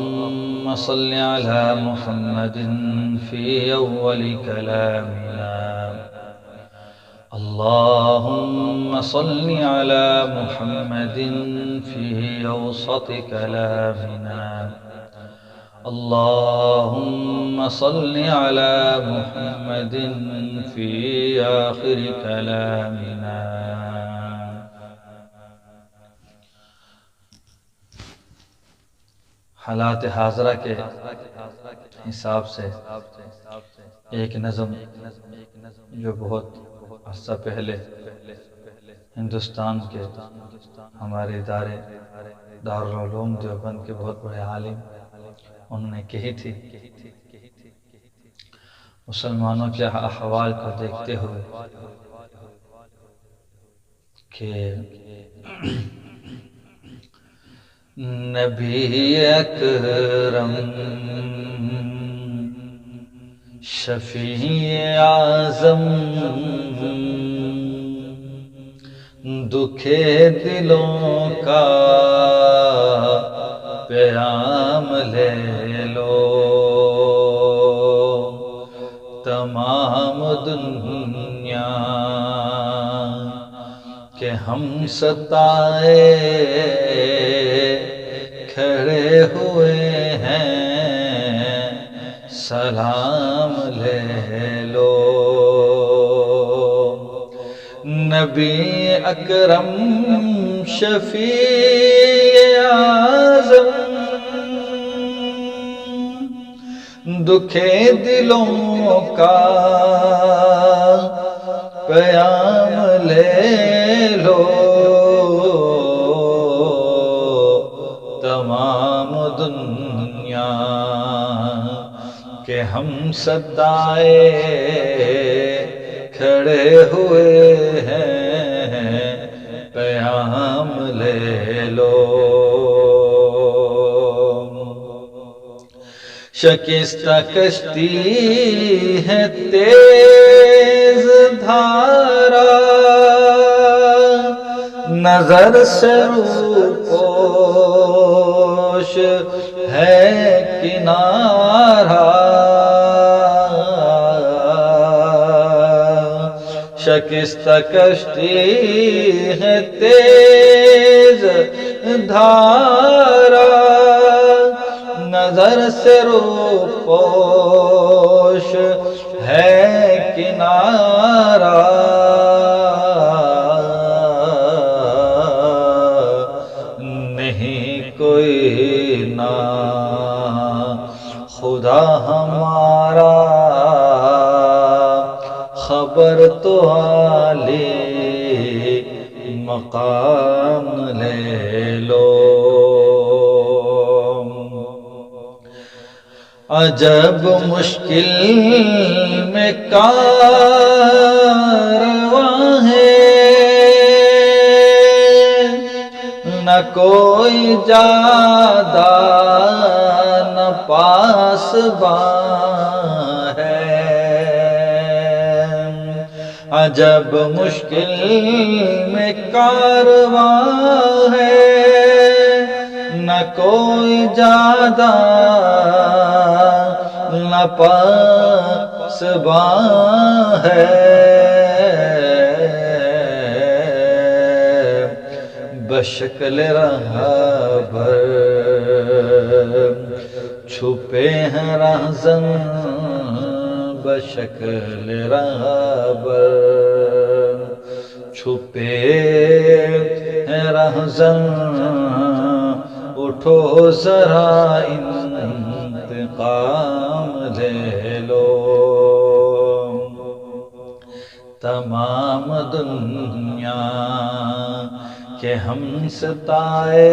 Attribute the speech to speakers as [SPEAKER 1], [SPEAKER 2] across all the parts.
[SPEAKER 1] اللهم صل على محمد في أول كلامنا اللهم صل على محمد في أوسط كلامنا اللهم صل على محمد في آخر كلامنا. حالات حاضرہ کے حساب سے ایک نظم جو بہت عرصہ پہلے ہندوستان کے ہمارے ادارے دارالعلوم دیوبند کے بہت بڑے عالم انہوں نے کہی تھی، مسلمانوں کے احوال کو دیکھتے ہوئے کہ نبی اکرم شفیع اعظم دکھے دلوں کا پیام لے لو، تمام دنیا کہ ہم ستائے کھڑے ہوئے ہیں، سلام لے لو. نبی اکرم شفیع اعظم دکھے دلوں کا پیام لے لو، تمام دنیا کہ ہم ستائے کھڑے ہوئے ہیں، پیام لے لو. شکستہ کشتی ہے تیز دھارا، نظر سے روپوش ہے کنارہ. شکستہ کشتی ہے تیز دھارا، نظر سے روپوش ہے کنارہ. نہیں کوئی نا خدا ہمارا، خبر تو عالی مقام لے لو. عجب مشکل میں کارواں ہے، نہ کوئی جادہ نہ پاسباں ہے. عجب مشکل میں کارواں ہے، نہ کوئی جادہ نہ پاسباں ہے. بشکل رہبر چھپے ہیں رہزن، بشکل رہبر چھپے ہیں رہزن. اٹھو ذرا انتقام لے لو، تمام دنیا کہ ہم ستائے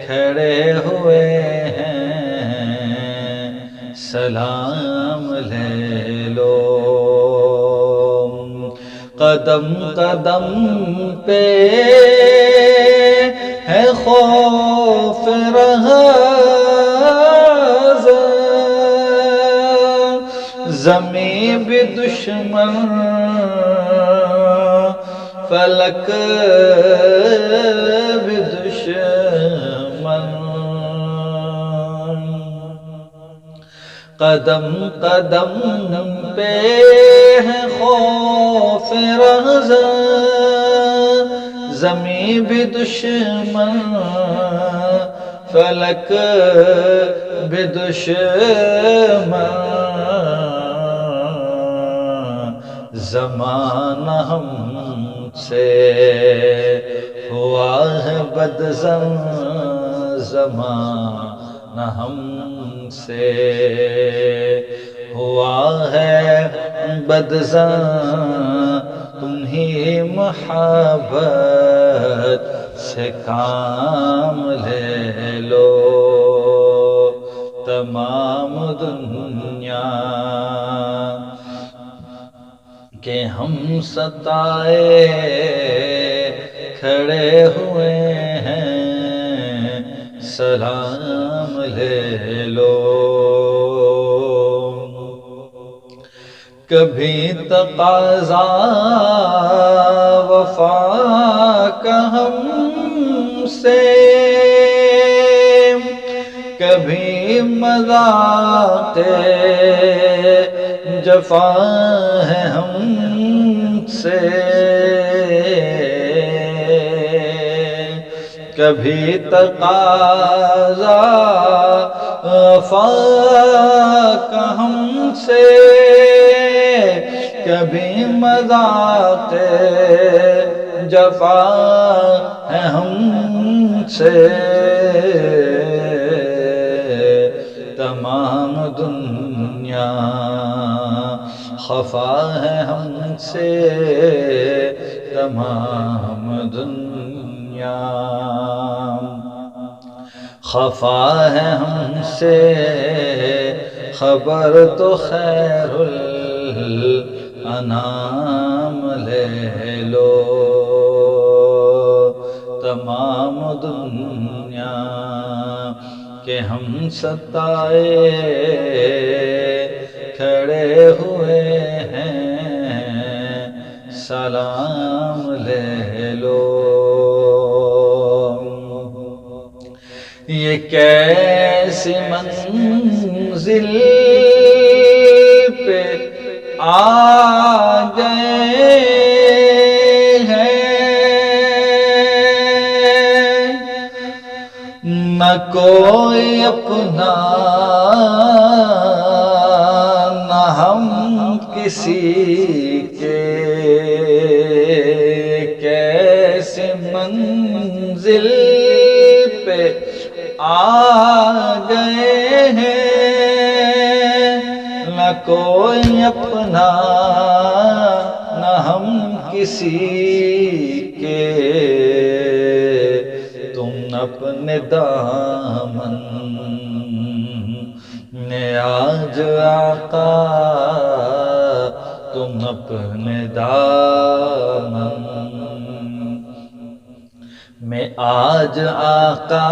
[SPEAKER 1] کھڑے ہوئے ہیں، سلام لے لو. قدم قدم پہ ہے خوف رہز، زمین بھی دشمن فلک بھی دشمن. قدم قدم پہ ہے خوف رہزا، زمین بھی دشمن فلک بھی دشمن، زمانہ ہم سے ہوا ہے بدظن، زمانہ ہم سے ہوا ہے بدظن، تمہیں محبت سے کام لے لو، تمام دنیا کہ ہم ستائے کھڑے ہوئے ہیں، سلام لے لو، کبھی تقاضا وفا کا ہم سے، کبھی مذاق جفا ہے ہم سے، کبھی تقاضا وفا کا ہم سے، کبھی مذاق جفا ہے ہم سے، تمام دنیا خفا ہے ہم سے، تمام دنیا خفا ہے ہم سے، خبر تو خیر الانام لے لو، تمام دنیا کہ ہم ستائے کھڑے ہوئے ہیں، سلام لے لو، یہ کیسی منزل پہ آ گئے ہیں، نہ کوئی اپنا نہ ہم کسی کے، کیسی منزل پہ آ گئے ہیں، نہ کوئی اپنا نہ ہم کسی کے، تم اپنے دامن نے آج آقا، تم اپنے دامن میں آج آقا،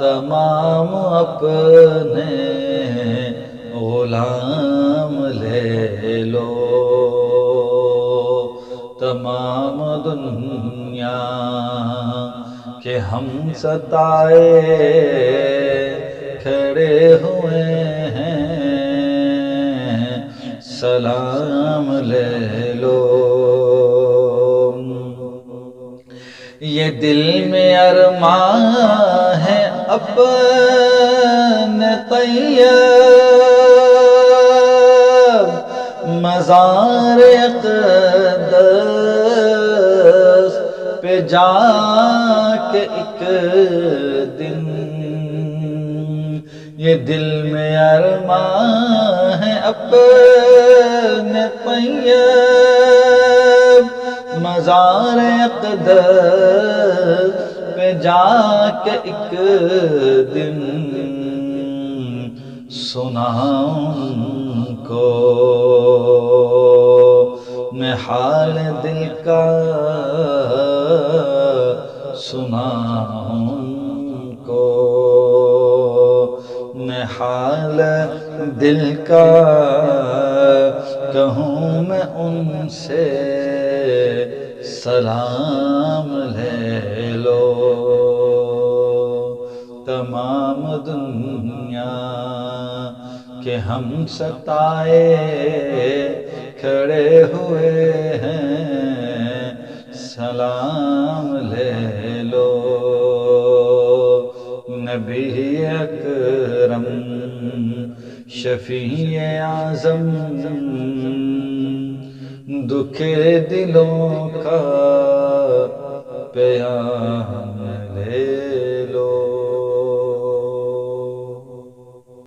[SPEAKER 1] تمام اپنے غلام لے لو، تمام دنیا کہ ہم ستائے کھڑے ہوئے ہیں، سلام لے لو، یہ دل میں ارمان ہے اپنے طیب، مزار اقدس پہ جا کے ایک دن، یہ دل میں ارمان ہے اپنے طیب، مزار اقدس پہ جا کے ایک دن، سناؤں کو میں حال دل کا، سناؤں کو میں حال دل کا، کہوں میں ان سے سلام لے لو، تمام دنیا کہ ہم ستائے کھڑے ہوئے ہیں، سلام لے لو نبی اکرم شفیع اعظم، دکھ دلوں کا پیام